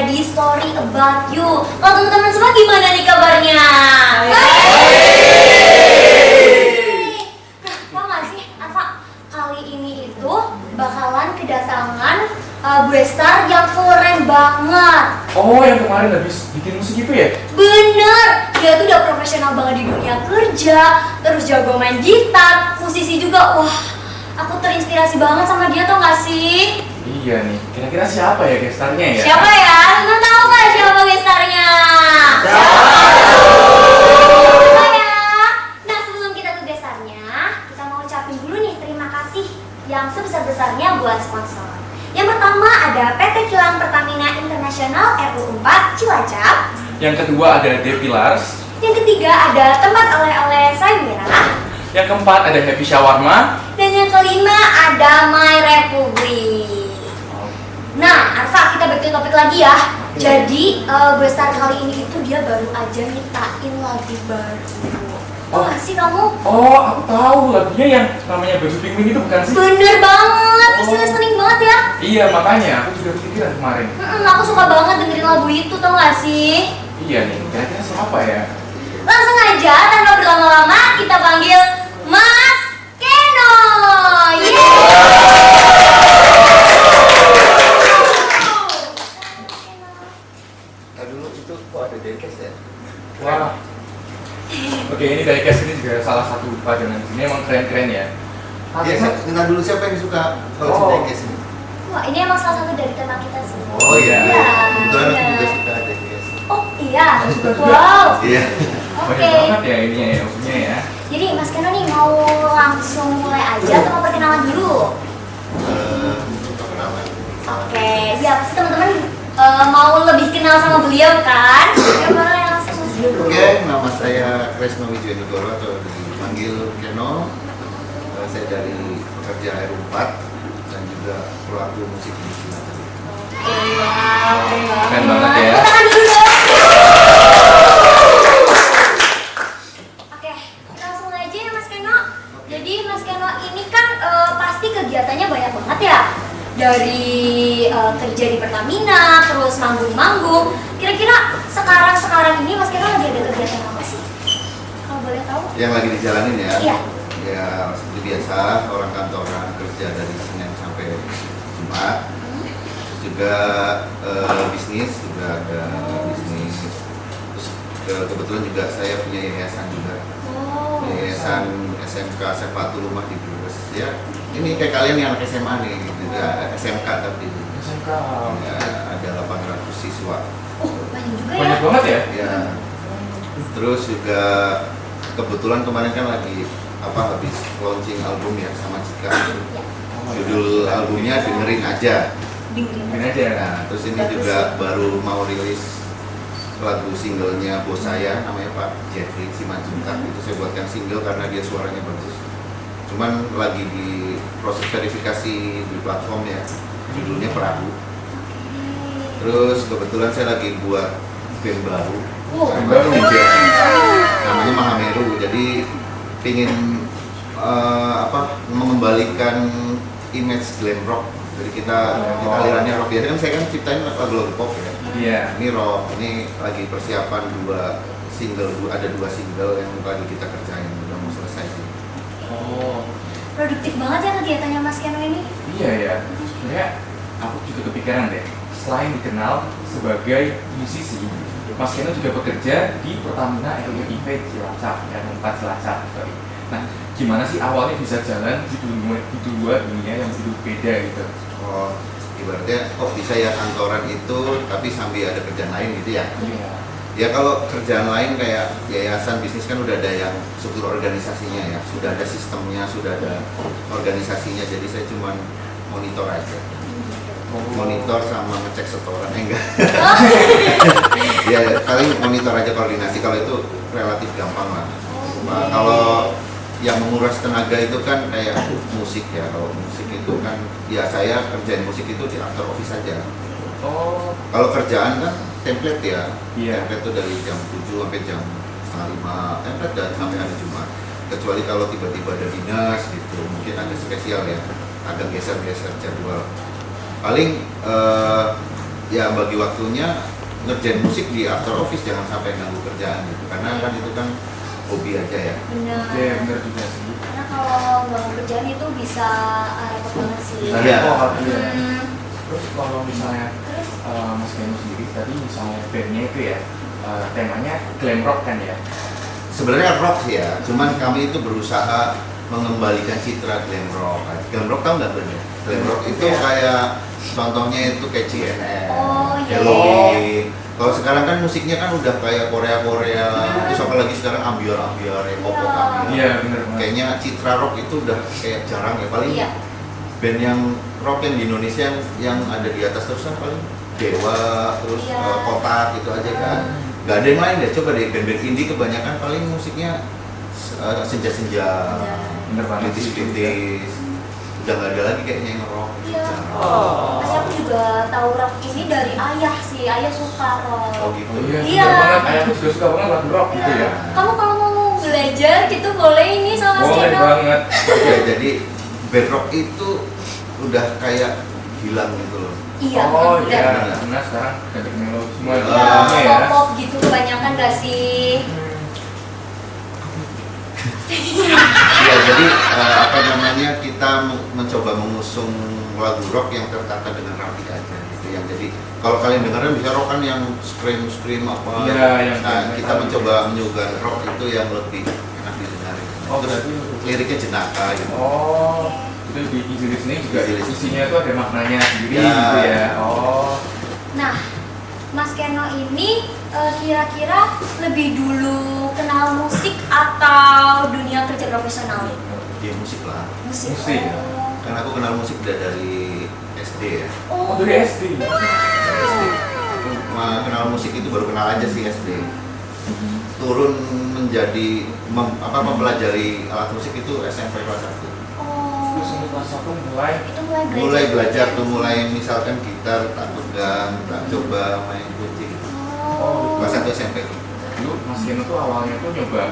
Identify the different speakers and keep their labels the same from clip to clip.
Speaker 1: di Story About You. Kalau teman-teman semua gimana nih kabarnya? Nah, tau gak sih, Arfa, kali ini itu bakalan kedatangan gue star yang keren banget.
Speaker 2: Oh, yang kemarin habis bikin musik itu ya?
Speaker 1: Bener, dia tuh udah profesional banget di dunia kerja, terus jago main gitar, musisi juga. Wah, aku terinspirasi banget sama dia, tau gak sih?
Speaker 2: Iya nih, kira-kira siapa ya gestarnya ya?
Speaker 1: Siapa ya? Lu tahu gak siapa gestarnya? Siapa ya? Nah, sebelum kita ke gestarnya, kita mau ucapin dulu nih terima kasih yang sebesar-besarnya buat sponsor. Yang pertama ada PT Kilang Pertamina Internasional RU4 Cilacap.
Speaker 2: Yang kedua ada Depilars.
Speaker 1: Yang ketiga ada tempat oleh-oleh Sayura.
Speaker 2: Yang keempat ada Happy Shawarma.
Speaker 1: Dan yang kelima ada My Republic. Nah, Arfa, kita back to topik lagi ya. Jadi, gue start kali ini itu dia baru aja nyiptain lagu baru. Tau gak sih kamu?
Speaker 2: Oh, aku tahu lagunya yang namanya Baby Penguin itu bukan sih?
Speaker 1: Bener banget, pasti listening banget ya.
Speaker 2: Iya, makanya aku juga kepikiran kemarin.
Speaker 1: Aku suka banget dengerin lagu itu, tau gak sih?
Speaker 2: Iya nih, kira-kira siapa ya?
Speaker 1: Langsung aja, tanpa berlama-lama, kita panggil Mas Keno.
Speaker 3: Nah dulu itu kok ada diecast ya?
Speaker 2: Wah. Oke, ini diecast ini juga salah satu pajangan di sini, emang keren-keren ya.
Speaker 3: Iya, dengar dulu siapa yang suka kalau
Speaker 2: Oh.
Speaker 3: diecast ini?
Speaker 1: Wah, ini emang salah satu dari tema kita sih.
Speaker 3: Oh iya,
Speaker 1: Iya,
Speaker 3: kebetulan aku
Speaker 1: iya.
Speaker 3: juga suka diecast.
Speaker 1: Oh iya,
Speaker 2: Suka juga.
Speaker 1: wow.
Speaker 3: Iya.
Speaker 1: Oke.
Speaker 2: Banyak banget ya ininya ya, maksudnya ya.
Speaker 1: Jadi Mas Keno nih mau langsung mulai aja atau mau perkenalan dulu?
Speaker 3: Perkenalan.
Speaker 1: Oke, ya pasti teman-teman mau lebih kenal sama beliau kan? Ya boleh langsung Mas.
Speaker 3: Oke, nama saya Kresno Wijoyanegoro atau dipanggil Keno. Saya dari pekerja R4 dan juga pelaku musik di sini.
Speaker 1: Wow,
Speaker 2: Keren banget ya.
Speaker 1: Tepuk tangan dulu dong. Oke, langsung aja ya Mas Keno. Jadi Mas Keno ini kan pasti kegiatannya banyak banget ya. Dari kerja di Pertamina, terus manggung-manggung. Kira-kira sekarang ini Mas Keno lagi ada kegiatan apa sih? Kalau boleh tahu?
Speaker 3: Yang lagi dijalanin ya?
Speaker 1: Iya.
Speaker 3: Ya seperti biasa orang kantoran kerja dari Senin sampai Jumat. Terus juga bisnis juga ada bisnis. Terus kebetulan juga saya punya yayasan juga.
Speaker 1: Oh.
Speaker 3: Yayasan SMK Sepatul Rumah di Brebes. Ya ini kayak kalian yang anak SMA nih, gitu. SMK tapi
Speaker 2: SMK.
Speaker 3: ya, ada 800 siswa.
Speaker 1: Oh, banyak juga ya.
Speaker 2: Banyak banget ya?
Speaker 3: Ya. Terus juga kebetulan kemarin kan lagi habis launching album ya sama Cika.
Speaker 1: Ya,
Speaker 3: Judul albumnya Dengerin Aja.
Speaker 1: dengerin.
Speaker 2: Ini aja ya.
Speaker 3: Nah, terus ini
Speaker 1: Bagus
Speaker 3: juga baru mau rilis lagu singlenya bos saya namanya Pak Jeffrey Simanjuntak. Itu saya buatkan single karena dia suaranya bagus. Cuman lagi di proses verifikasi di platform ya. Judulnya Perahu. Terus kebetulan saya lagi buat band baru.
Speaker 1: Oh,
Speaker 3: Band
Speaker 2: baru.
Speaker 3: Namanya Mahameru. Jadi pingin mengembalikan image glam rock. Jadi kita alirannya rock. Biasanya kan saya kan ciptain lagu-lagu pop ya.
Speaker 2: Iya.
Speaker 3: Ini rock. Ini lagi persiapan ada dua single yang lagi kita kerjain, udah mau selesai sih.
Speaker 2: Oh.
Speaker 1: Produktif banget ya kegiatannya Mas Keno ini.
Speaker 2: Iya ya. Sebenarnya aku juga kepikiran deh. Selain dikenal sebagai musisi, Mas Keno juga bekerja di Pertamina RU4 Cilacap, R4 Cilacap. Sorry. Nah, gimana sih awalnya bisa jalan di dua dunia yang begitu beda gitu?
Speaker 3: Oh, ibaratnya kok bisa ya kantoran itu tapi sambil ada kerjaan lain gitu ya?
Speaker 2: Iya.
Speaker 3: Ya kalau kerjaan lain kayak yayasan bisnis kan udah ada yang struktur organisasinya ya, sudah ada sistemnya, sudah ada organisasinya. Jadi saya cuma monitor aja, monitor sama ngecek setoran enggak? Ya paling monitor aja koordinasi. Kalau itu relatif gampang lah. Nah, kalau yang menguras tenaga itu kan kayak musik ya. Kalau musik itu kan ya saya kerjain musik itu di after office saja.
Speaker 2: Oh.
Speaker 3: Kalau kerjaan kan template ya.
Speaker 2: Iya.
Speaker 3: Template itu dari jam 7 sampai jam setengah 5 template dan sampai hari Jumat. Kecuali kalau tiba-tiba ada dinas gitu, mungkin ada spesial ya, agak geser-geser jadwal. Paling ya bagi waktunya ngerjain musik di after office, jangan sampai ganggu kerjaan gitu, karena kan itu kan hobi aja ya.
Speaker 1: Benar.
Speaker 2: Iya bener juga sih.
Speaker 1: Karena kalau nggak mau kerjaan itu bisa repot banget sih.
Speaker 3: Iya.
Speaker 1: Hmm.
Speaker 2: Terus kalau misalnya
Speaker 1: Terus
Speaker 2: Mas Keno sendiri tadi misalnya bandnya itu ya temanya glam rock kan ya?
Speaker 3: Sebenarnya rock sih ya, cuman kami itu berusaha mengembalikan citra glam rock. Glam rock tahu nggak bener? Glam rock itu
Speaker 2: Iya.
Speaker 3: kayak contohnya itu kayak CNN,
Speaker 1: Oh, iya.
Speaker 3: Halloween. Kalau sekarang kan musiknya kan udah kayak Korea, terus apalagi sekarang ambiar-ambiar, pop
Speaker 1: Iya.
Speaker 3: ambiar.
Speaker 2: Iya bener banget.
Speaker 3: Kayaknya citra rock itu udah kayak jarang ya, paling
Speaker 1: iya.
Speaker 3: band yang rock yang di Indonesia yang ada di atas terusan paling Dewa, terus
Speaker 1: Iya.
Speaker 3: Kotak itu aja kan. Gak ada yang lain deh, coba deh band-band indie kebanyakan paling musiknya senja-senja,
Speaker 2: Bener banget sih.
Speaker 3: kritis-kritis. Udah gak ada lagi kayaknya yang rock.
Speaker 1: Iya.
Speaker 2: Oh.
Speaker 1: Pasti aku juga tahu rock ini dari ayah sih. Ayah suka rock.
Speaker 3: Oh gitu.
Speaker 2: Oh iya,
Speaker 1: Iya.
Speaker 2: suka banget. Ayahku juga suka banget lagu rock gitu ya.
Speaker 1: Kamu kalau mau belajar gitu boleh ini sama Mas
Speaker 2: Boleh
Speaker 1: Keno.
Speaker 2: banget.
Speaker 3: Ya, jadi band rock itu udah kayak hilang gitu loh.
Speaker 1: Iya.
Speaker 2: Oh
Speaker 1: udah.
Speaker 2: iya, benar sekarang ganti melodi semua.
Speaker 3: Iya,
Speaker 1: Iya,
Speaker 2: Namanya ya.
Speaker 1: pop-pop gitu kebanyakan gak sih?
Speaker 3: Ya jadi apa namanya, kita mencoba mengusung lagu rock yang tertata dengan rapi aja gitu. Yang jadi kalau kalian dengarnya bisa rock kan yang scream apa.
Speaker 2: Iya, yang
Speaker 3: Nah,
Speaker 2: kayak
Speaker 3: kita
Speaker 2: metal
Speaker 3: mencoba menyuguhkan rock itu yang lebih enak didengarin.
Speaker 2: Oh,
Speaker 3: Terus
Speaker 2: berarti
Speaker 3: liriknya jenaka gitu.
Speaker 2: Oh, itu di Easy Listening juga
Speaker 3: Easy Listening.
Speaker 2: isinya itu ada maknanya sendiri
Speaker 3: Ya.
Speaker 2: gitu ya. Oh.
Speaker 1: Nah, Mas Keno ini kira-kira lebih dulu kenal musik atau dunia kerja profesional?
Speaker 3: Dia musik lah.
Speaker 1: Musik.
Speaker 2: Musik.
Speaker 1: Oh.
Speaker 3: Karena aku kenal musik udah dari SD ya.
Speaker 2: Oh, dari SD.
Speaker 3: SD. Kenal musik itu baru kenal aja sih SD. Turun menjadi mempelajari alat musik itu SMP kelas 1.
Speaker 1: Oh.
Speaker 2: Terus untuk kelas 1 mulai
Speaker 1: Itu mulai belajar.
Speaker 3: Mulai belajar tuh, mulai misalkan gitar tak pegang, tak coba main kunci gitu.
Speaker 1: Oh.
Speaker 3: Kelas 1 SMP tuh.
Speaker 2: dulu Mas Keno tuh awalnya tuh nyoba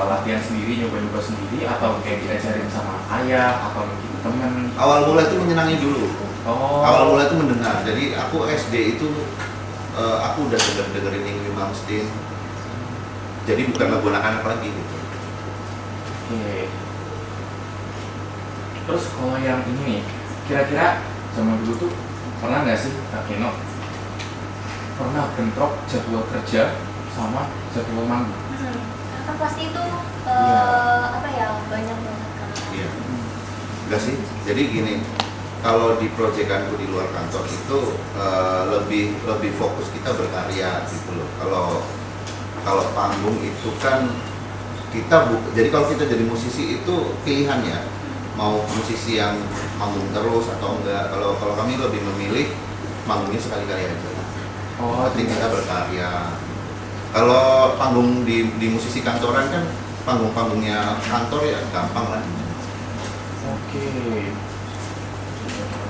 Speaker 2: latihan sendiri, nyoba sendiri atau kayak diajarin sama ayah atau mungkin temen.
Speaker 3: Awal mulai tuh menyenangi dulu.
Speaker 2: Oh.
Speaker 3: Awal mulai tuh mendengar. Jadi aku SD itu aku udah dengerin Ingrid Malmsteen. Jadi bukan lagu anak-anak lagi gitu.
Speaker 2: Oke. Terus kalau yang ini nih, kira-kira zaman dulu tuh pernah nggak sih Kak Keno pernah bentrok jadwal kerja sama jadwal manggung?
Speaker 1: Kan pasti itu
Speaker 2: Iya.
Speaker 1: apa ya, banyak banget kan.
Speaker 3: Iya. Enggak sih. Jadi gini, kalau di proyekanku di luar kantor itu lebih fokus kita berkarya gitu loh. Kalau panggung itu kan jadi kalau kita jadi musisi itu pilihan ya, mau musisi yang manggung terus atau enggak. Kalau kami lebih memilih manggungnya sekali-kali aja.
Speaker 2: Oh,
Speaker 3: Penting kita berkarya. Kalau panggung di musisi kantoran kan panggung-panggungnya kantor ya gampang lah.
Speaker 2: Oke.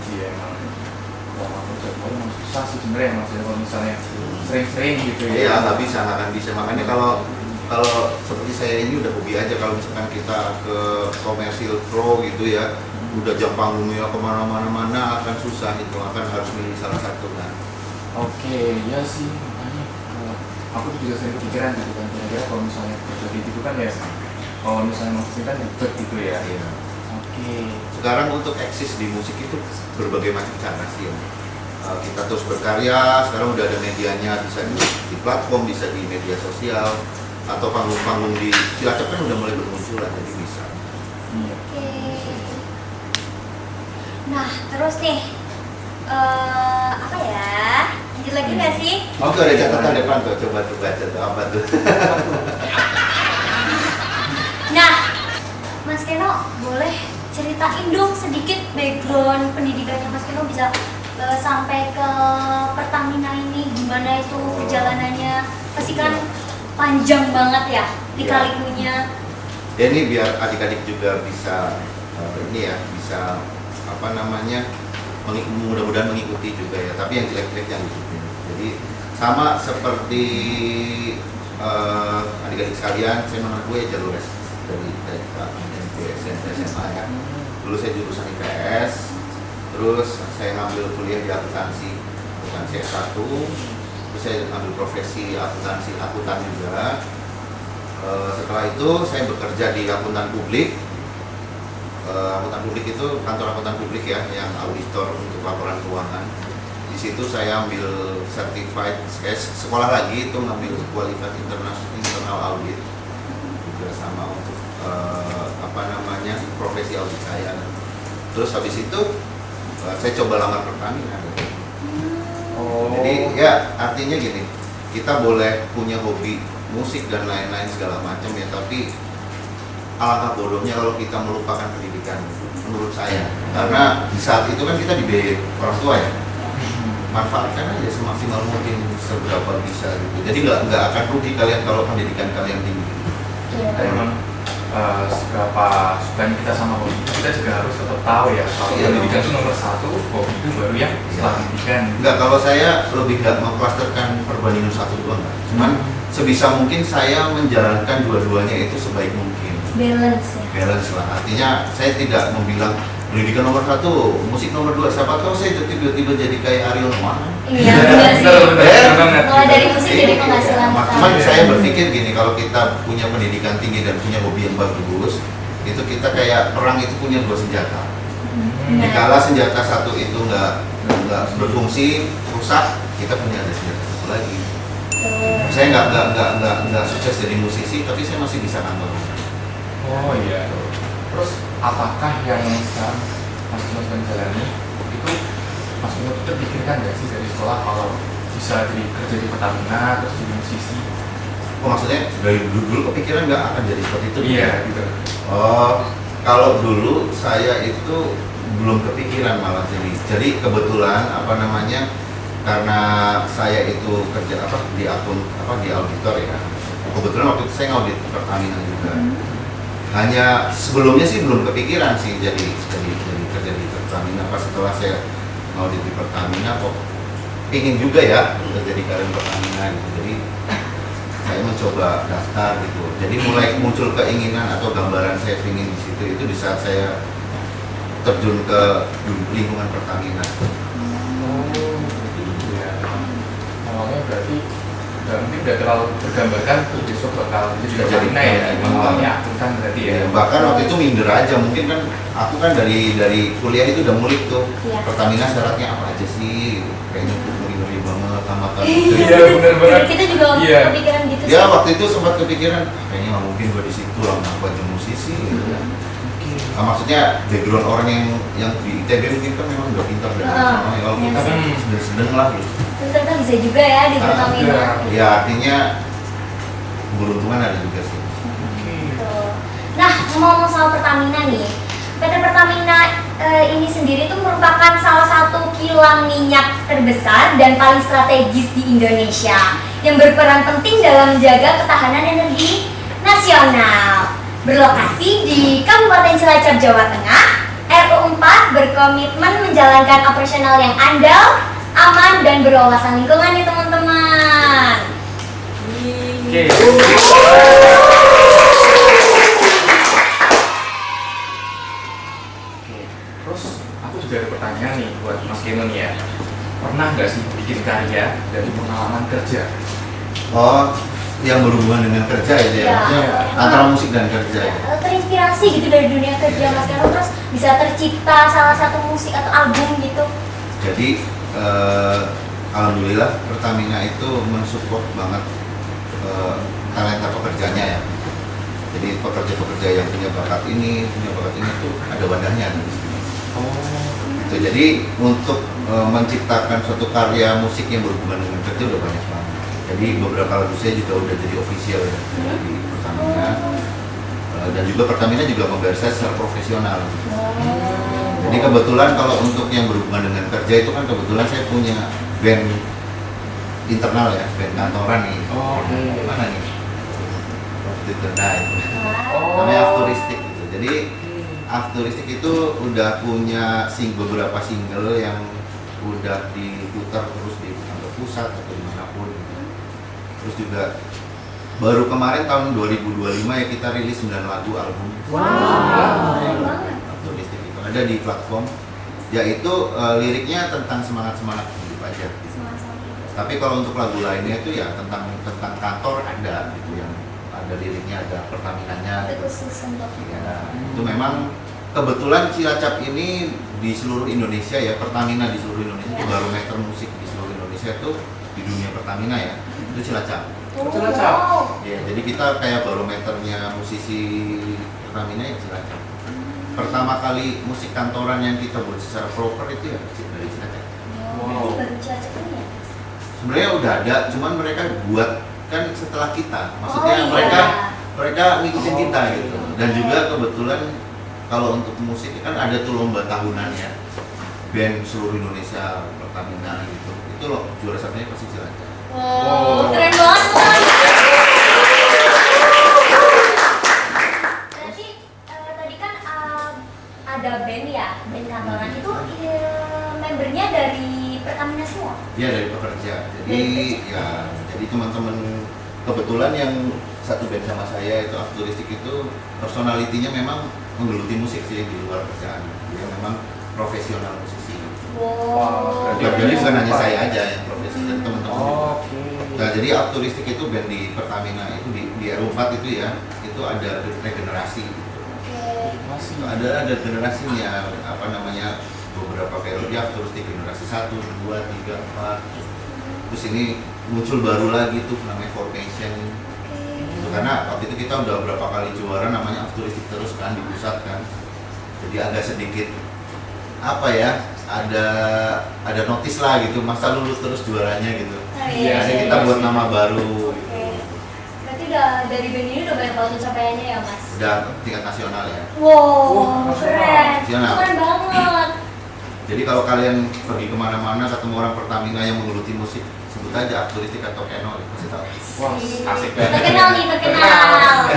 Speaker 2: Iya emang. Kalau manggung jadwal emang susah sih sebenarnya Mas ya, kalau misalnya sering-sering gitu ya.
Speaker 3: Iya, nggak bisa, nggak akan bisa. Makanya kalau seperti saya ini udah hobi aja. Kalau misalkan kita ke komersil pro gitu ya, udah jam panggungnya kemana-mana akan susah itu, akan harus milih salah satu kan.
Speaker 2: Oke, ya sih makanya aku tuh juga sering kepikiran gitu kan, kira-kira kalau misalnya kerja gitu kan ya, kalau misalnya maksudnya kan ribet gitu ya.
Speaker 3: Iya.
Speaker 2: Oke.
Speaker 3: Sekarang untuk eksis di musik itu berbagai macam cara sih ya. Kita terus berkarya, sekarang udah ada medianya, bisa di platform, bisa di media sosial, atau panggung-panggung di Cilacap kan udah mulai bermunculan, jadi bisa.
Speaker 2: Iya.
Speaker 1: Oke. Nah, terus nih apa ya? Lanjut lagi nggak sih?
Speaker 3: Oke, ada catatan depan tuh, coba tuh baca tuh apa tuh.
Speaker 1: Nah, Mas Keno boleh ceritain dong sedikit background pendidikannya Mas Keno bisa sampai ke Pertamina ini, gimana itu perjalanannya? Pasti kan panjang banget ya lika-likunya.
Speaker 3: Ya ini biar adik-adik juga bisa ini ya, bisa apa namanya, mudah-mudahan mengikuti juga ya, tapi yang jelek-jelek yang ikutin. Jadi sama seperti adik-adik sekalian, saya menempuh jalur dari TK, SMP, SMP, SMA ya. Dulu saya jurusan IPS, terus saya ngambil kuliah di akuntansi akuntansi S1, terus saya ambil profesi akuntan juga. Setelah itu saya bekerja di akuntan publik. Akuntan publik itu kantor akuntan publik ya, yang auditor untuk laporan keuangan. Di situ saya ambil certified, saya sekolah lagi itu ngambil kualitas internal audit juga sama untuk profesi audit saya. Terus habis itu saya coba lamar Pertamina. Jadi ya artinya gini, kita boleh punya hobi musik dan lain-lain segala macam ya, tapi alangkah bodohnya kalau kita melupakan pendidikan menurut saya. Karena di saat itu kan kita dibiayai orang tua ya. Manfaatkan aja semaksimal mungkin seberapa bisa gitu. Jadi nggak akan rugi kalian kalau pendidikan kalian tinggi.
Speaker 2: Emang seberapa sukanya kita sama hobi, kita juga harus tetap tahu ya kalau pendidikan itu nomor satu, hobi itu baru yang setelah pendidikan.
Speaker 3: Enggak, kalau saya lebih nggak mengklasterkan perbandingan satu dua enggak. Cuman sebisa mungkin saya menjalankan dua-duanya itu sebaik mungkin.
Speaker 1: Balance ya.
Speaker 3: Balance lah. Artinya saya tidak membilang pendidikan nomor satu, musik nomor dua. Siapa tahu saya tiba-tiba jadi kayak Ariel Noah.
Speaker 1: Iya, benar sih. Mulai dari musik jadi penghasilan.
Speaker 3: Cuman saya berpikir gini, kalau kita punya pendidikan tinggi dan punya hobi yang bagus, itu kita kayak perang itu punya dua senjata. Dikala senjata satu itu nggak berfungsi, rusak, kita punya ada senjata satu lagi. Saya nggak sukses jadi musisi, tapi saya masih bisa kantor.
Speaker 2: Oh iya. Terus apakah yang sekarang Mas Ino sedang jalani itu Mas Ino terpikirkan nggak sih dari sekolah kalau bisa kerja di Pertamina terus jadi musisi?
Speaker 3: Oh, maksudnya dari dulu kepikiran nggak akan jadi seperti itu?
Speaker 2: Iya gitu.
Speaker 3: Oh, kalau dulu saya itu belum kepikiran malah jadi kebetulan karena saya itu kerja di auditor ya. Kebetulan waktu itu saya ngaudit Pertamina juga. Hanya sebelumnya sih belum kepikiran sih jadi kerja di Pertamina. Pas setelah saya ngaudit di Pertamina kok ingin juga ya kerja di karyawan Pertamina gitu. Jadi saya mencoba daftar gitu. Jadi mulai muncul keinginan atau gambaran saya ingin di situ itu di saat saya terjun ke lingkungan Pertamina.
Speaker 2: Iya. Awalnya berarti mungkin udah terlalu tergambarkan tuh besok bakal jadi Pertamina ya. Awalnya akuntan berarti ya.
Speaker 3: Bahkan waktu itu minder aja, mungkin kan aku kan dari kuliah itu udah ngulik tuh.
Speaker 1: Iya.
Speaker 3: Pertamina syaratnya apa aja sih? Kayaknya tuh ngeri banget tamatan.
Speaker 2: Iya benar banget.
Speaker 1: Kita juga kepikiran gitu sih.
Speaker 3: Ya waktu itu sempat kepikiran, kayaknya nggak mungkin gue di situ lah, nggak buat musisi. Gitu. Nah, maksudnya background orang yang di ITB mungkin kan memang udah pintar dari sana. Kalau kita kan sedang lah gitu.
Speaker 1: Ternyata bisa juga ya di Pertamina.
Speaker 3: Ya artinya keberuntungan ada juga sih.
Speaker 1: Nah, ngomong soal Pertamina nih, PT Pertamina ini sendiri tuh merupakan salah satu kilang minyak terbesar dan paling strategis di Indonesia yang berperan penting dalam menjaga ketahanan energi nasional. Berlokasi di Kabupaten Cilacap, Jawa Tengah, RU 4 berkomitmen menjalankan operasional yang andal, aman, dan berwawasan lingkungan nih teman-teman.
Speaker 2: Oke. Terus aku juga ada pertanyaan nih buat Mas Keno nih ya. Pernah nggak sih bikin karya dari pengalaman kerja?
Speaker 3: Oh, yang berhubungan dengan kerja itu ya, antara musik dan kerja ya.
Speaker 1: Terinspirasi gitu dari dunia kerja Mas Keno, terus bisa tercipta salah satu musik atau album gitu.
Speaker 3: Jadi alhamdulillah Pertamina itu mensupport banget talenta pekerjanya ya. Jadi pekerja-pekerja yang punya bakat ini tuh ada wadahnya di sini. Gitu. Jadi untuk menciptakan suatu karya musik yang berhubungan dengan kerja udah banyak banget. Jadi beberapa lagu saya juga udah jadi official ya di Pertamina. Dan juga Pertamina juga membayar saya secara profesional. Jadi kebetulan kalau untuk yang berhubungan dengan kerja itu kan kebetulan saya punya band internal ya, band kantoran nih. Mana nih? Waktu itu namanya Afturistik gitu. Jadi Afturistik itu udah punya beberapa single yang udah diputar terus di kantor pusat atau dimanapun. Terus juga baru kemarin tahun 2025 ya kita rilis 9 lagu album. Afturistik itu ada di platform, yaitu liriknya tentang semangat-semangat kehidupan aja gitu.
Speaker 1: Semangat-semangat itu.
Speaker 3: Tapi kalau untuk lagu lainnya itu ya tentang kantor ada gitu, yang ada liriknya, ada Pertaminanya
Speaker 1: Itu
Speaker 3: gitu.
Speaker 1: khusus untuk
Speaker 3: Ya, itu memang kebetulan Cilacap ini di seluruh Indonesia ya, Pertamina di seluruh Indonesia itu
Speaker 1: Ya.
Speaker 3: barometer musik di seluruh Indonesia itu di dunia Pertamina ya, itu Cilacap.
Speaker 1: Oh,
Speaker 2: Cilacap.
Speaker 1: wow.
Speaker 3: Ya, jadi kita kayak barometernya musisi Pertamina ya Cilacap. Pertama kali musik kantoran yang kita buat secara proper itu ya dari Cilacap.
Speaker 1: Berarti baru Cilacap ini ya?
Speaker 3: Sebenarnya udah ada, cuman mereka buat kan setelah kita. Maksudnya
Speaker 1: Oh, iya.
Speaker 3: mereka ngikutin kita gitu. Dan juga kebetulan kalau untuk musik kan ada tuh lomba tahunan ya, band seluruh Indonesia Pertamina gitu. Itu loh juara satunya pasti Cilacap.
Speaker 1: Wow, keren banget Mas. Berarti tadi kan ada band ya, band kantoran itu membernya dari Pertamina semua?
Speaker 3: Iya dari pekerja. Jadi teman-teman kebetulan yang satu band sama saya itu Akturistik itu personalitinya memang menggeluti musik sih di luar kerjaan. Dia memang profesional musisi.
Speaker 1: Wow.
Speaker 3: Jadi bukan hanya saya aja yang profesional, teman-teman juga.
Speaker 2: Oke.
Speaker 3: Nah, jadi Akturistik itu band di Pertamina itu di RU4 itu ya, itu ada regenerasi gitu.
Speaker 1: Oke.
Speaker 2: Masih
Speaker 3: Ada generasinya, apa namanya, beberapa periode Akturistik generasi 1, 2, 3, 4. Terus ini muncul baru lagi tuh namanya Formation. Itu karena waktu itu kita udah berapa kali juara namanya Akturistik terus kan di pusat kan. Jadi agak sedikit apa ya, ada notis lah gitu, masa lulus terus juaranya gitu.
Speaker 2: Iya,
Speaker 3: Jadi kita buat nama baru
Speaker 1: Oke.
Speaker 3: gitu.
Speaker 1: Berarti udah dari band ini udah banyak banget pencapaiannya ya Mas?
Speaker 3: Udah tingkat nasional ya.
Speaker 1: Wow,
Speaker 2: Nasional.
Speaker 1: keren.
Speaker 3: Nasional.
Speaker 1: Keren banget.
Speaker 3: Jadi kalau kalian pergi kemana-mana ketemu orang Pertamina yang menggeluti musik, sebut aja Akturistik atau Keno, pasti tahu.
Speaker 2: Wah, asik banget.
Speaker 1: Terkenal nih, terkenal.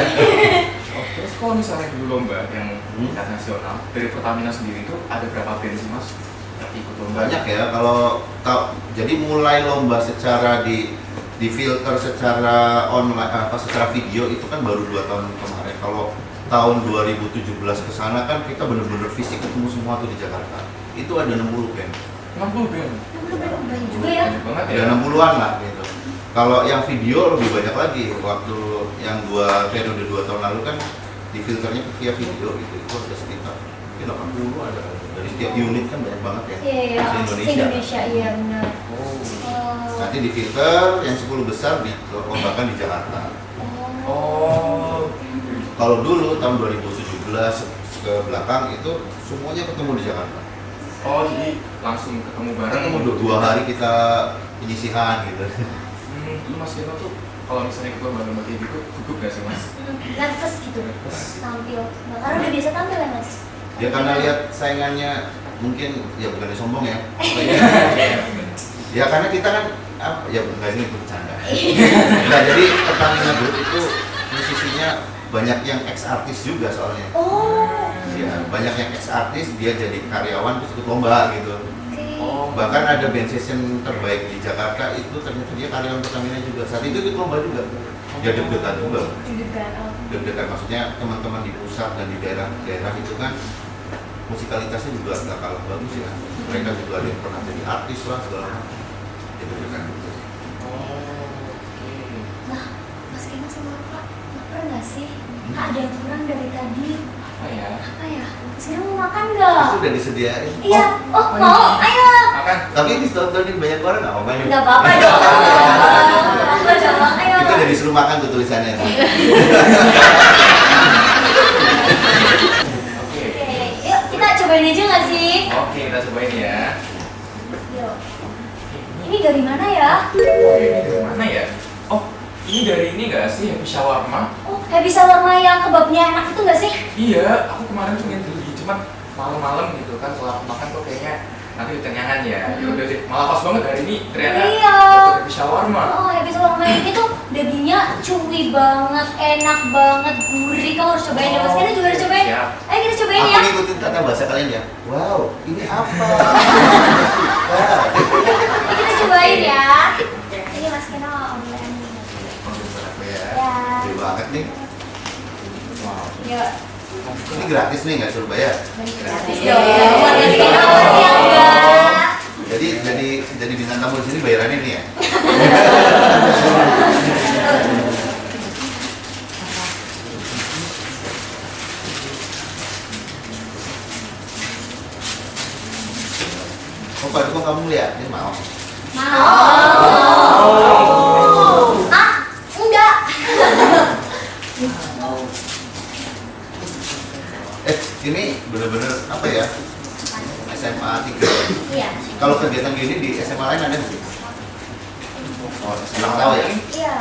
Speaker 2: Oh, terus kalau misalnya dulu lomba yang tingkat nasional dari Pertamina sendiri itu ada berapa band sih Mas yang ikut lomba?
Speaker 3: Banyak ya jadi mulai lomba secara di filter secara online secara video itu kan baru 2 tahun kemarin. Kalau tahun 2017 ke sana kan kita bener-bener fisik ketemu semua tuh di Jakarta. Itu ada 60 band.
Speaker 2: 60 band.
Speaker 1: Banyak juga ya.
Speaker 2: Banyak banget ya.
Speaker 3: Ada 60-an lah gitu. Kalau yang video lebih banyak lagi. Waktu yang periode 2 tahun lalu kan di filternya via video gitu. Itu ada sekitar mungkin 80 ada. Dari setiap unit kan banyak banget ya.
Speaker 1: Iya, iya.
Speaker 3: Se-Indonesia.
Speaker 1: Iya benar.
Speaker 2: Oh.
Speaker 3: Nanti di filter yang 10 besar dilombakan di Jakarta.
Speaker 2: Oh.
Speaker 3: Kalau dulu tahun 2017 ke belakang itu semuanya ketemu di Jakarta.
Speaker 2: Oh, jadi langsung ketemu bareng.
Speaker 3: Ketemu 2 hari kita penyisihan gitu.
Speaker 2: Lu Mas Keno tuh kalau misalnya ikut lomba-lomba kayak gitu, gugup gak sih Mas?
Speaker 1: Nervous gitu tampil. Nah, karena udah biasa tampil ya Mas.
Speaker 3: Ya karena lihat saingannya mungkin ya bukan sombong ya. Ya karena kita kan ya bukan ini bercanda. Nah, jadi Pertamina Group itu musisinya banyak yang ex-artis juga soalnya.
Speaker 1: Oh.
Speaker 3: Ya, banyak yang ex-artis dia jadi karyawan terus ikut lomba gitu.
Speaker 1: Oke.
Speaker 2: Oh.
Speaker 3: Bahkan ada band session terbaik di Jakarta itu ternyata dia karyawan Pertamina juga. Saat itu ikut lomba juga. Ya deg-degan juga.
Speaker 1: Deg-degan.
Speaker 3: Deg-degan maksudnya teman-teman di pusat dan di daerah itu kan musikalitasnya juga gak kalah bagus ya. Mereka juga ada yang pernah jadi artis lah segala macam. Ya deg-degan gitu.
Speaker 2: Oh. Oke.
Speaker 1: Nah, Mas Keno sama Kak, lapar nggak sih? Kak ada yang kurang dari tadi.
Speaker 2: Apa ya?
Speaker 1: Apa ya? Mas Keno mau makan nggak?
Speaker 3: Itu udah disediain.
Speaker 1: Iya. Oh, mau? Ayo.
Speaker 2: Makan.
Speaker 3: Tapi ditontonin banyak orang nggak apa-apa.
Speaker 1: Nggak apa-apa dong. Apa dong? Ayo.
Speaker 3: Itu udah disuruh makan tuh tulisannya.
Speaker 2: Oke.
Speaker 1: Oke, yuk kita cobain aja nggak sih?
Speaker 2: Oke, kita cobain ya.
Speaker 1: Yuk. Ini dari mana ya?
Speaker 2: Oke, ini dari mana ya? Oh, ini dari ini nggak sih Happy Shawarma?
Speaker 1: Oh, Happy Shawarma yang kebabnya enak itu nggak sih?
Speaker 2: Iya, aku kemarin pengen beli, cuman malam-malam gitu kan setelah aku makan kok kayaknya nanti kekenyangan ya. Ya udah deh, malah pas banget hari ini ternyata
Speaker 1: Iya.
Speaker 2: dapet Happy Shawarma.
Speaker 1: Oh, Happy Shawarma ini tuh dagingnya chewy banget, enak banget, gurih. Kamu harus cobain deh, Mas Keno juga harus cobain.
Speaker 2: Siap.
Speaker 1: Ayo kita cobain
Speaker 3: Aku
Speaker 1: ya.
Speaker 3: ngikutin tata bahasa kalian ya. Wow, ini apa?
Speaker 1: Ini kita cobain ya. Ini Mas Keno orderannya.
Speaker 2: Oke, buat aku ya.
Speaker 1: Ya.
Speaker 3: Gede banget nih.
Speaker 2: Wow.
Speaker 1: Yuk.
Speaker 3: Ini gratis nih, nggak suruh bayar.
Speaker 1: Gratis dong. Buat Mas Keno, makasih ya, Mbak.
Speaker 3: Jadi bintang tamu di sini bayarannya nih ya. Oh, Pak Dukung kamu lihat, dia mau.
Speaker 1: Ah, enggak.
Speaker 3: Ini bener-bener apa ya? SMA 3.
Speaker 1: Iya.
Speaker 3: Kalau kegiatan gini di SMA lain ada nggak sih? Oh, kurang tahu ya.
Speaker 1: Iya.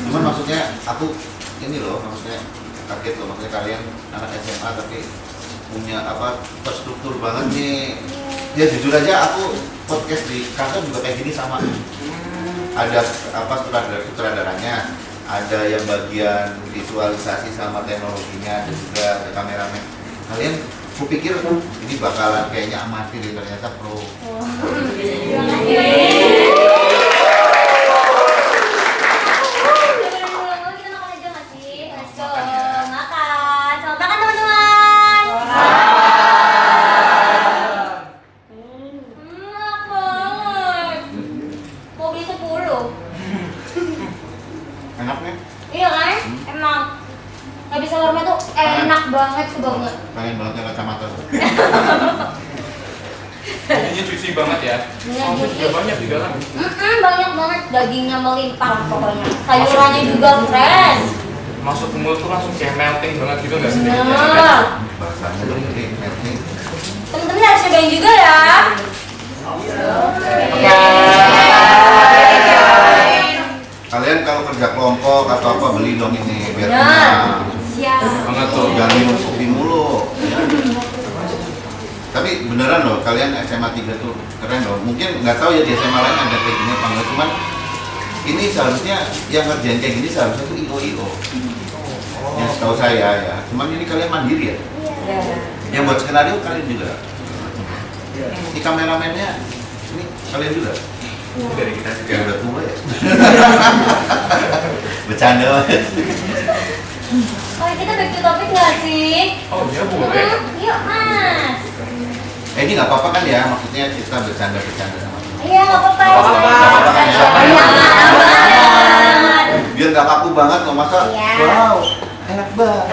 Speaker 3: Cuman maksudnya aku ini loh, maksudnya kaget loh, maksudnya kalian anak SMA tapi punya apa terstruktur banget nih. Ya jujur aja aku podcast di kantor juga kayak gini sama. Ada apa sutradaranya, ada yang bagian visualisasi sama teknologinya, ada juga ada kameramen. Kalian kupikir ini bakalan kayaknya amatir, ternyata pro. Enaknya?
Speaker 1: Iya kan? Emang nggak bisa warna tuh enak banget banget.
Speaker 3: Pengen banget yang kacamata.
Speaker 2: Jadinya juicy banget ya. Sausnya juga banyak di dalam.
Speaker 1: Banyak banget, dagingnya melimpah pokoknya. Sayurannya juga fresh.
Speaker 2: Masuk ke mulut tuh langsung kayak melting banget gitu nggak sih?
Speaker 1: Nah,
Speaker 3: Bahasanya dong ini melting.
Speaker 1: temen-temen harus cobain juga ya.
Speaker 3: Kalian kalau kerja kelompok atau apa beli dong ini biar
Speaker 1: Benar.
Speaker 3: kenyang.
Speaker 1: Siap.
Speaker 2: Banget tuh.
Speaker 3: Jangan minum kopi mulu. Ya. Tapi beneran loh, kalian SMA 3 tuh keren loh. Mungkin nggak tahu ya di SMA lain ada kayak gini apa enggak, cuman ini seharusnya yang ngerjain kayak gini seharusnya tuh IO. Ya setahu saya ya. Cuman ini kalian mandiri ya. Yang buat skenario kalian juga. Ini kameramennya ini kalian juga.
Speaker 2: Ini dari kita juga.
Speaker 3: Kayak udah tua ya. Bercanda banget.
Speaker 1: Oh, kita back to topic nggak sih?
Speaker 2: Oh iya boleh.
Speaker 1: Yuk mas.
Speaker 3: Ini nggak apa-apa kan ya, maksudnya kita bercanda-bercanda sama teman.
Speaker 1: Iya nggak apa-apa.
Speaker 3: Nggak apa-apa, nggak apa-apa, nggak apa-apa.
Speaker 1: Iya, banget.
Speaker 3: Biar nggak kaku banget loh, masa
Speaker 1: Iya.
Speaker 3: wow, enak banget.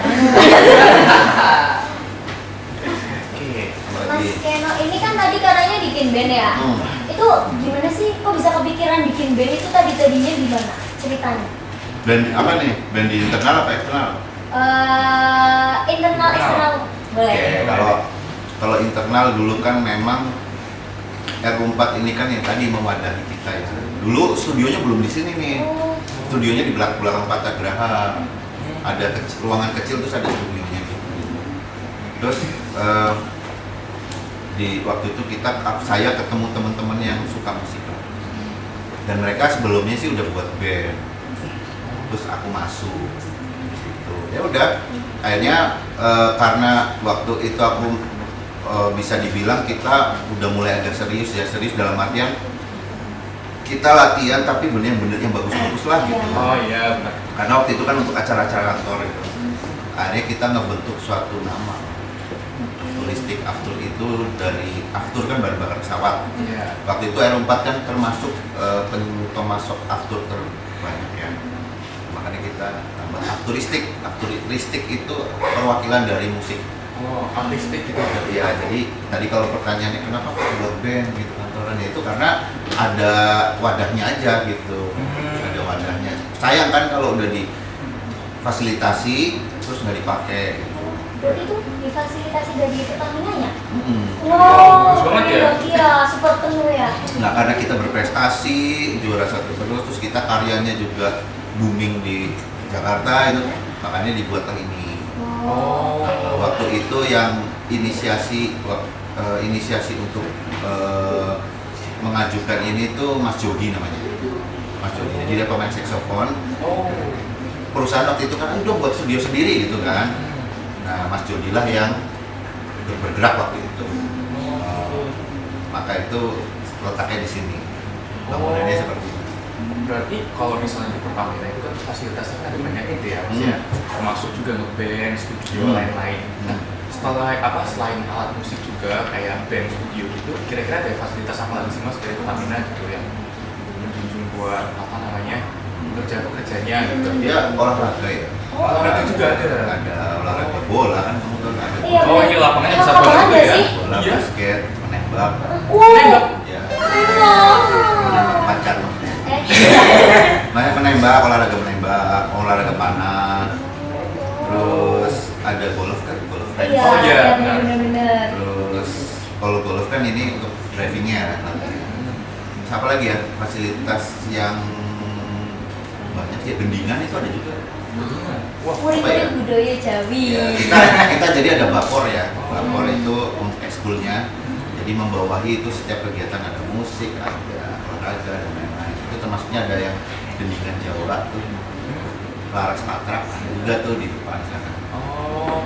Speaker 2: Oke.
Speaker 1: Mas Keno ini kan tadi katanya bikin band ya. Itu gimana sih? Kok bisa kepikiran bikin band itu tadinya gimana ceritanya?
Speaker 3: Band apa nih? Band di internal apa eksternal?
Speaker 1: Internal eksternal boleh.
Speaker 3: Oke, kalau internal dulu kan memang R4 ini kan yang tadi mewadahi kita ya. Dulu studionya belum di sini nih.
Speaker 1: Oh,
Speaker 3: Studionya di belakang Patagraha. Ada ruangan kecil terus ada studionya gitu. Terus di waktu itu saya ketemu teman-teman yang suka musik. Dan mereka sebelumnya sih udah buat band. Terus aku masuk gitu. Ya udah, akhirnya karena waktu itu aku bisa dibilang kita udah mulai agak serius dalam artian kita latihan tapi bener-bener yang bagus-bagus lah gitu.
Speaker 2: Oh iya benar.
Speaker 3: Karena waktu itu kan untuk acara-acara kantor itu. Akhirnya kita ngebentuk suatu nama. Turistik Aftur itu dari Aftur kan bahan bakar pesawat.
Speaker 2: Iya.
Speaker 3: Waktu itu R4 kan termasuk pemasok Aftur terbanyak ya. Makanya kita tambah Afturistik. Afturistik itu perwakilan dari musik.
Speaker 2: Oh artistik gitu.
Speaker 3: Iya, jadi tadi kalau pertanyaannya kenapa kok buat band gitu kantoran ya itu karena ada wadahnya aja gitu. Ada wadahnya. Sayang kan kalau udah difasilitasi terus nggak dipakai. Gitu.
Speaker 1: berarti itu difasilitasi dari Pertamina-nya?
Speaker 2: Bagus banget ya?
Speaker 1: Iya, support penuh ya.
Speaker 3: Nah, karena kita berprestasi, juara satu terus kita karyanya juga booming di Jakarta itu, makanya dibuatlah ini.
Speaker 2: Oh.
Speaker 3: Nah, waktu itu yang inisiasi untuk mengajukan ini tuh Mas Jody namanya. Mas Jody, jadi dia pemain saksofon.
Speaker 2: Oh.
Speaker 3: Perusahaan waktu itu kan, udah buat studio sendiri gitu kan. Nah, Mas Jody lah yang bergerak waktu itu. Maka itu letaknya di sini. Bangunannya seperti itu.
Speaker 2: Berarti kalau misalnya di Pertamina itu kan fasilitasnya kan ada banyak itu ya, Mas ya. Termasuk juga ngeband, studio, lain-lain. setelah selain alat musik juga kayak band studio gitu, kira-kira ada fasilitas apa lagi sih mas dari Pertamina gitu yang menjunjung buat pekerjanya gitu?
Speaker 3: Dia olahraga ya.
Speaker 2: Olahraga juga ada.
Speaker 3: Ada olahraga bola kan, kamu kan ada.
Speaker 1: Iya,
Speaker 2: Oh
Speaker 1: bener.
Speaker 2: iya, lapangannya besar
Speaker 1: Lapangan
Speaker 2: banget
Speaker 1: nggak
Speaker 2: ya.
Speaker 1: sih?
Speaker 3: Bola,
Speaker 2: Iya.
Speaker 3: basket, menembak.
Speaker 2: Nembak.
Speaker 3: Ya,
Speaker 1: Wow.
Speaker 3: pacar maksudnya.
Speaker 1: Eh,
Speaker 3: Menembak, olahraga panah. Terus ada golf kan, golf range.
Speaker 1: Iya,
Speaker 2: Oh, iya,
Speaker 1: iya,
Speaker 2: benar.
Speaker 1: benar-benar.
Speaker 3: Terus kalau golf kan ini untuk drivingnya kan. Terus apa lagi ya, fasilitas yang banyak sih, bendingan itu ada juga.
Speaker 2: Wah,
Speaker 1: Murid-murid budaya Jawi.
Speaker 3: Ya, kita jadi ada bapor ya. Bapor itu untuk ekskulnya. Jadi membawahi itu setiap kegiatan ada musik, ada olahraga dan lain-lain. Itu termasuknya ada yang bendingan Jawa tuh, Laras Patra ada juga tuh di depan sana.
Speaker 2: oh,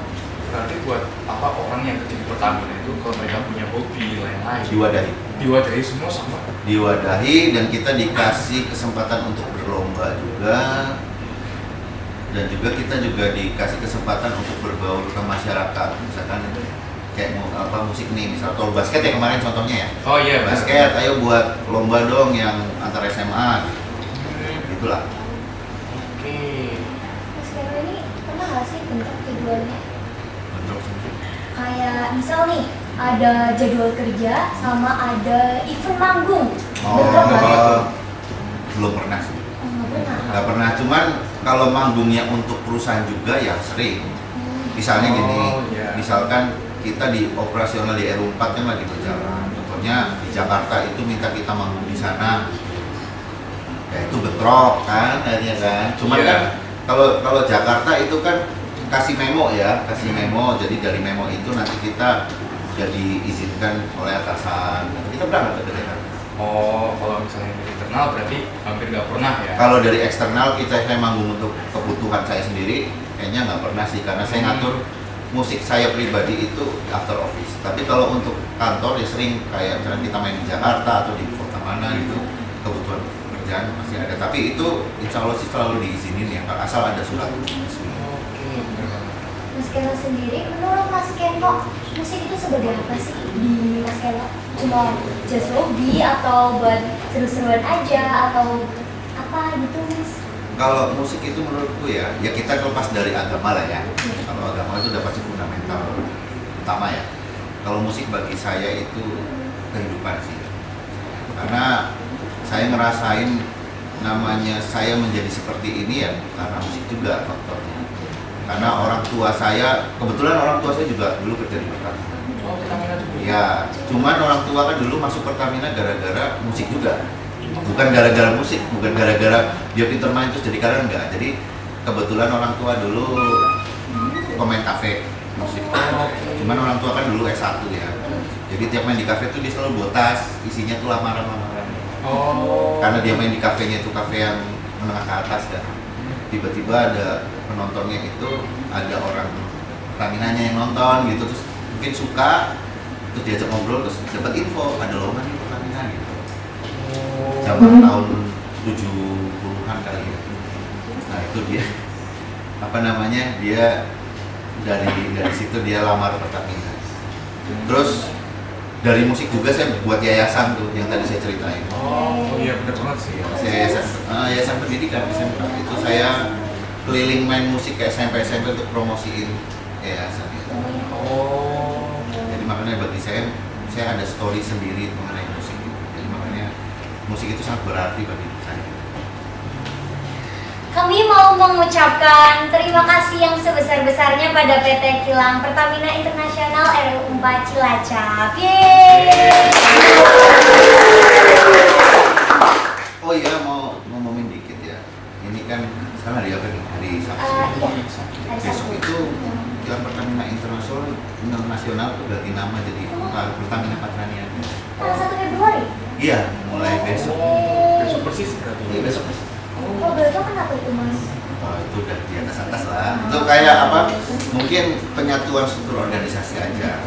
Speaker 2: berarti buat orang yang kerja di Pertamina itu kalau mereka punya hobi lain-lain diwadahi semua sama.
Speaker 3: Diwadahi dan kita dikasih kesempatan untuk berlomba juga, dan juga kita juga dikasih kesempatan untuk berbaur ke masyarakat. Misalkan kayak musik nih, misal atau basket ya kemarin contohnya ya.
Speaker 2: Oh iya, benar.
Speaker 3: Basket, ayo buat lomba dong yang antar SMA gitu. Itulah.
Speaker 2: Oke.
Speaker 1: Mas Keno ini pernah nggak sih bentuk keduanya?
Speaker 3: Bentuk
Speaker 1: Kayak misal nih, ada jadwal kerja sama ada event manggung. Bentrok nggak ya?
Speaker 3: belum pernah sih.
Speaker 1: Oh, nggak pernah.
Speaker 3: Nggak pernah, cuman kalau manggungnya untuk perusahaan juga ya sering. Misalnya gini,
Speaker 2: Oh, iya.
Speaker 3: misalkan kita di operasional di R4 kan lagi berjalan. Contohnya di Jakarta itu minta kita manggung di sana. Ya itu bentrok kan, akhirnya kan. Cuman
Speaker 2: Iya.
Speaker 3: kan kalau Jakarta itu kan kasih memo ya, kasih memo. Jadi dari memo itu nanti kita jadi izinkan oleh atasan. Kita berangkat ke Jakarta.
Speaker 2: Oh, kalau misalnya dari internal berarti hampir nggak pernah ya?
Speaker 3: Kalau dari eksternal saya manggung untuk kebutuhan saya sendiri, kayaknya nggak pernah sih, karena saya ngatur musik saya pribadi itu after office. Tapi kalau untuk kantor ya sering kayak misalnya kita main di Jakarta atau di kota mana gitu, kebutuhan pekerjaan masih ada. Tapi itu insya Allah sih selalu diizinin ya, asal ada surat resmi.
Speaker 2: Oke, bener banget.
Speaker 1: Mas Keno sendiri, menurut Mas Keno, musik itu sebagai apa sih di Mas Keno? Cuma just hobi atau buat seru-seruan aja atau apa gitu Mas?
Speaker 3: Kalau musik itu menurutku ya kita lepas dari agama lah ya. Kalau agama itu udah pasti fundamental utama ya. Kalau musik bagi saya itu kehidupan sih. Karena saya ngerasain namanya saya menjadi seperti ini ya karena musik juga faktornya. Karena orang tua saya, kebetulan orang tua saya juga dulu kerja di Pertamina.
Speaker 2: Oh, Pertamina juga.
Speaker 3: Ya, cuman orang tua kan dulu masuk Pertamina gara-gara musik juga. Bukan gara-gara musik, bukan gara-gara dia pintar main terus jadi karyawan, enggak. Jadi kebetulan orang tua dulu pemain kafe musik. Cuman orang tua kan dulu S1 ya. Jadi tiap main di kafe tuh dia selalu bawa tas, isinya tuh lamaran-lamaran.
Speaker 2: Oh.
Speaker 3: Karena dia main di kafenya itu kafe yang menengah ke atas kan. Tiba-tiba ada penontonnya itu ada orang Pertaminanya yang nonton gitu, terus mungkin suka, terus diajak ngobrol, terus dapat info ada lowongan di Pertamina gitu. Zaman tahun 70-an kali ya. Nah itu dia dia dari situ dia lamar Pertamina. Terus dari musik juga saya buat yayasan tuh yang tadi saya ceritain.
Speaker 2: Oh iya, bener banget sih.
Speaker 3: Yayasan pendidikan SMP itu saya keliling main musik kayak SMP untuk promosiin yayasan itu.
Speaker 2: Oh.
Speaker 3: Jadi makanya bagi saya ada story sendiri mengenai musik itu. Jadi makanya musik itu sangat berarti bagi saya.
Speaker 1: Kami mau mengucapkan terima kasih yang sebesar-besarnya pada PT Kilang Pertamina Internasional RU 4 Cilacap. Yeay!
Speaker 3: Oh iya, mau ngomongin dikit ya. Ini kan sekarang hari apa nih? Hari Sabtu.
Speaker 1: Iya, hari
Speaker 3: Besok
Speaker 1: Sabtu.
Speaker 3: itu Kilang Pertamina Internasional itu ganti nama jadi Pertamina Patraniaga.
Speaker 1: Tanggal 1 Februari?
Speaker 3: Iya, mulai besok.
Speaker 2: Besok persis berarti.
Speaker 3: Iya, besok.
Speaker 1: Oh, berarti kenapa itu Mas?
Speaker 3: Oh, itu udah di atas lah. Itu kayak apa? Mungkin penyatuan struktur organisasi aja.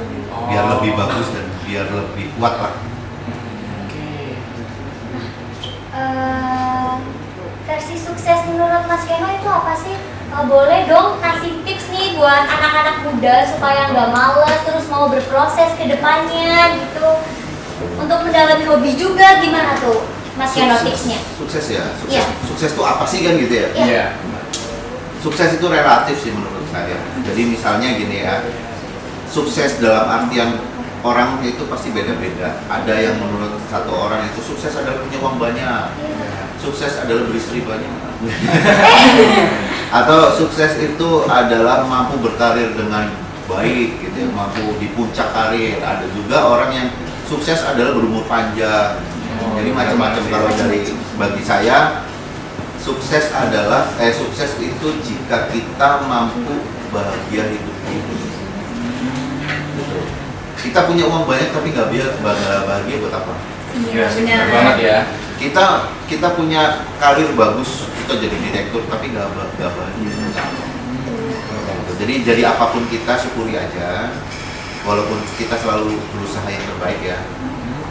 Speaker 3: Biar lebih bagus dan biar lebih kuat lah.
Speaker 2: Oke.
Speaker 1: Versi sukses menurut Mas Keno itu apa sih? Boleh dong kasih tips nih buat anak-anak muda supaya nggak males terus mau berproses ke depannya gitu. Untuk mendalami hobi juga gimana tuh Mas Keno tipsnya?
Speaker 3: Sukses ya, sukses.
Speaker 1: Iya.
Speaker 3: Sukses itu apa sih kan gitu ya?
Speaker 1: Iya.
Speaker 2: Iya.
Speaker 3: Sukses itu relatif sih menurut saya. Jadi misalnya gini ya, sukses dalam artian orang itu pasti beda-beda. Ada yang menurut satu orang itu sukses adalah punya uang banyak, sukses adalah beristri banyak, atau sukses itu adalah mampu berkarir dengan baik gitu ya, mampu di puncak karir. Ada juga orang yang sukses adalah berumur panjang. Jadi macam-macam. Kalau bagi saya sukses adalah sukses itu jika kita mampu bahagia hidup ini. Gitu. Kita punya uang banyak tapi nggak bahagia buat apa?
Speaker 1: Iya,
Speaker 2: benar banget ya.
Speaker 3: Kita punya karir bagus, kita jadi direktur tapi nggak bahagia. Jadi apapun kita syukuri aja, walaupun kita selalu berusaha yang terbaik ya.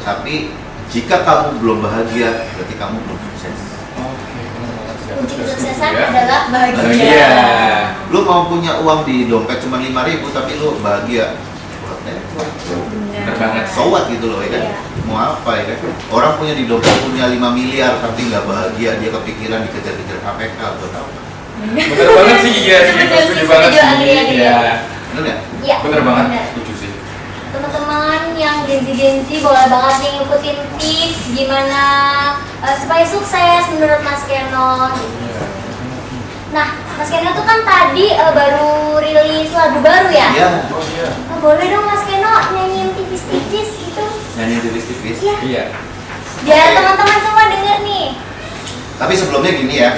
Speaker 3: Tapi jika kamu belum bahagia, berarti kamu belum sukses.
Speaker 1: Kunci kesuksesan adalah bahagia.
Speaker 2: Bahagia.
Speaker 3: Lu mau punya uang di dompet cuma 5.000 tapi lu bahagia.
Speaker 2: Bener banget.
Speaker 3: So what gitu loh ya kan?
Speaker 1: Iya.
Speaker 3: Mau apa ya kan? Orang punya di dompet punya 5 miliar tapi nggak bahagia, dia kepikiran dikejar-kejar KPK buat apa?
Speaker 2: Bener banget sih, iya sih.
Speaker 1: Bener sih,
Speaker 2: Setuju banget
Speaker 1: setuju,
Speaker 2: sih.
Speaker 1: agree.
Speaker 2: Iya.
Speaker 3: Bener ya?
Speaker 1: Iya.
Speaker 2: Bener banget.
Speaker 1: Bener.
Speaker 2: Setuju sih.
Speaker 1: Teman-teman yang Gen Z boleh banget nih ngikutin tips gimana supaya sukses menurut Mas Keno. Nah, Mas Keno tuh kan tadi baru rilis lagu baru ya?
Speaker 3: Iya.
Speaker 2: Oh iya.
Speaker 1: Nah, boleh dong Mas Keno nyanyiin tipis-tipis gitu?
Speaker 3: Nyanyi tipis-tipis.
Speaker 1: Iya.
Speaker 2: Iya.
Speaker 1: Biar
Speaker 3: Oke.
Speaker 1: teman-teman semua denger nih.
Speaker 3: Tapi sebelumnya gini ya,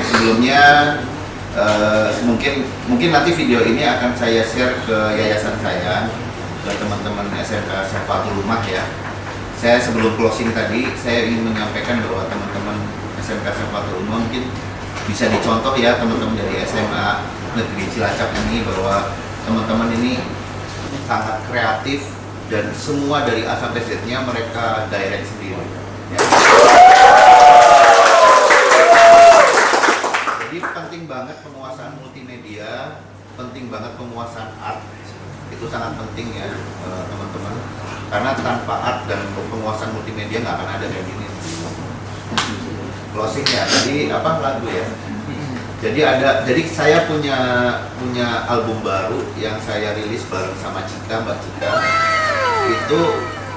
Speaker 3: mungkin nanti video ini akan saya share ke yayasan saya, ke teman-teman SMK Syafatul Ummah ya. Saya sebelum closing tadi, saya ingin menyampaikan bahwa teman-teman SMK Syafatul Ummah mungkin bisa dicontoh ya teman-teman dari SMA Negeri Cilacap ini, bahwa teman-teman ini sangat kreatif dan semua dari A sampai Z-nya mereka direct sendiri. Ya. Jadi penting banget penguasaan multimedia, penting banget penguasaan art, itu sangat penting ya teman-teman. Karena tanpa art dan penguasaan multimedia nggak akan ada kayak gini. Closing ya, jadi apa lagu ya? Jadi saya punya album baru yang saya rilis bareng sama Mbak Cika. Itu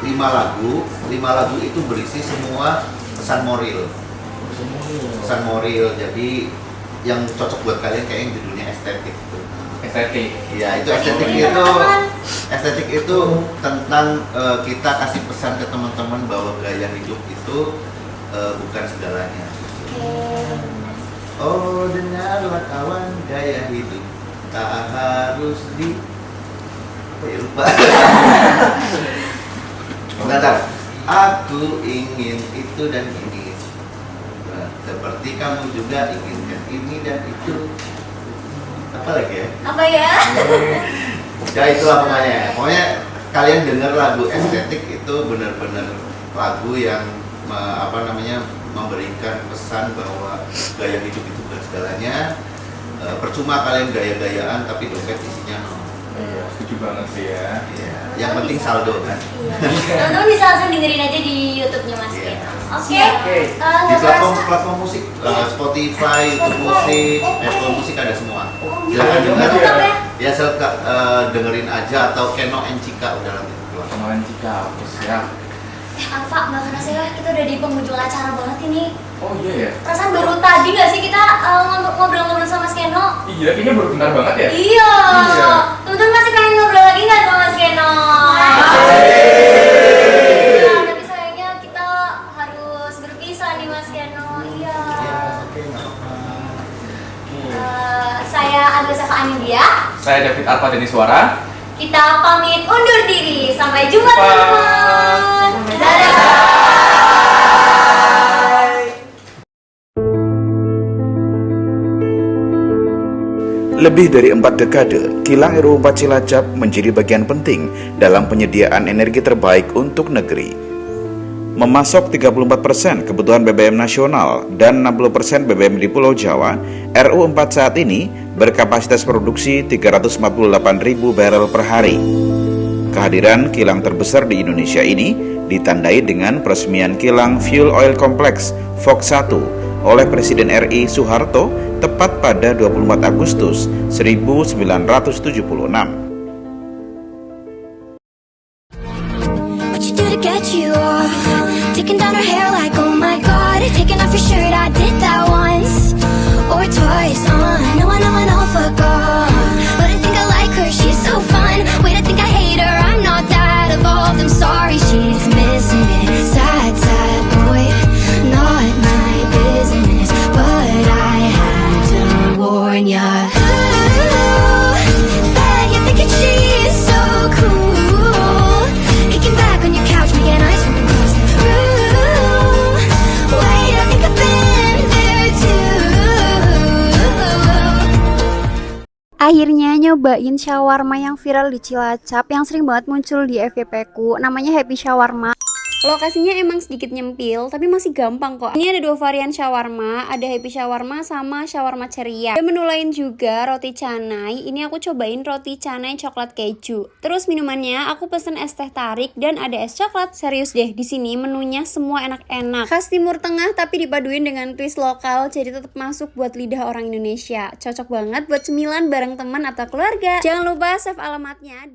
Speaker 3: 5 lagu itu berisi semua pesan moral. Pesan moral. Jadi yang cocok buat kalian kayak yang judulnya estetik itu.
Speaker 2: Estetik.
Speaker 3: Iya, itu estetik itu tentang kita kasih pesan ke teman-teman bahwa gaya hidup itu bukan segalanya. Oh, dengarlah kawan, gaya hidup tak harus di apa ya, lupa. Bentar. Aku ingin itu dan ini. Nah, seperti kamu juga inginkan ini dan itu. Apa lagi ya?
Speaker 1: Apa ya?
Speaker 3: Ya itulah pokoknya kalian dengar lagu estetik itu benar-benar lagu yang memberikan pesan bahwa gaya hidup itu bukan segalanya. Percuma kalian gaya-gayaan tapi dompet isinya nol.
Speaker 2: Iya, setuju banget sih ya.
Speaker 3: Iya. Yang penting saldo kan.
Speaker 1: Iya. Teman-teman bisa langsung dengerin aja di YouTube-nya Mas
Speaker 3: Iya.
Speaker 1: Keno. Oke.
Speaker 2: Oke.
Speaker 3: Di platform musik, Spotify, YouTube Musik, Apple Musik ada semua. Silakan dengar. Ya dengerin aja atau Keno and Cika udah nanti keluar.
Speaker 2: Kemarin Cika, oke siap.
Speaker 1: Alfa, nggak kerasa ya kita udah di penghujung acara banget ini.
Speaker 2: Oh iya ya.
Speaker 1: Perasaan baru tadi nggak sih kita ngobrol-ngobrol sama Mas Keno?
Speaker 2: Iya, kayaknya baru bentar banget ya.
Speaker 1: Iya.
Speaker 2: Iya.
Speaker 1: Teman-teman masih pengen ngobrol lagi nggak sama Mas Keno? Iya, tapi sayangnya kita harus berpisah nih Mas Keno. Iya.
Speaker 3: Oke, nggak apa-apa.
Speaker 1: Saya Agnes Anidia.
Speaker 2: Saya David Arfa Deni Suara.
Speaker 1: Kita pamit undur diri. Sampai jumpa
Speaker 2: Bye.
Speaker 1: teman-teman. Dadah.
Speaker 4: Lebih dari 4 dekade, kilang RU 4 Cilacap menjadi bagian penting dalam penyediaan energi terbaik untuk negeri. memasok 34% kebutuhan BBM nasional dan 60% BBM di Pulau Jawa, RU 4 saat ini berkapasitas produksi 348.000 barel per hari. Kehadiran kilang terbesar di Indonesia ini ditandai dengan peresmian kilang Fuel Oil Complex FOX 1 oleh Presiden RI Soeharto tepat pada 24 Agustus 1976.
Speaker 5: What you do to get you off? Taking down her hair like, oh my god. Taking off your shirt, I did that once or twice. No, fuck off. But I think I like her, she's so fun. Wait, I think I hate her, I'm not that evolved. I'm sorry, she's missing it. Sad, sad boy, not my business. But I had to warn ya. Ooh, bet you're thinking she's so cool. Kicking back on your couch, making ice cream across the room. Wait, I think I've been there too.
Speaker 6: Akhirnya nyobain shawarma yang viral di Cilacap yang sering banget muncul di FYP ku, namanya Happy Shawarma. Lokasinya emang sedikit nyempil, tapi masih gampang kok. Ini ada 2 varian shawarma, ada Happy Shawarma sama shawarma ceria. Ada menu lain juga, roti canai. Ini aku cobain roti canai coklat keju. Terus minumannya aku pesen es teh tarik dan ada es coklat. Serius deh, di sini menunya semua enak-enak. Khas Timur Tengah tapi dipaduin dengan twist lokal, jadi tetap masuk buat lidah orang Indonesia. Cocok banget buat cemilan bareng teman atau keluarga. Jangan lupa save alamatnya.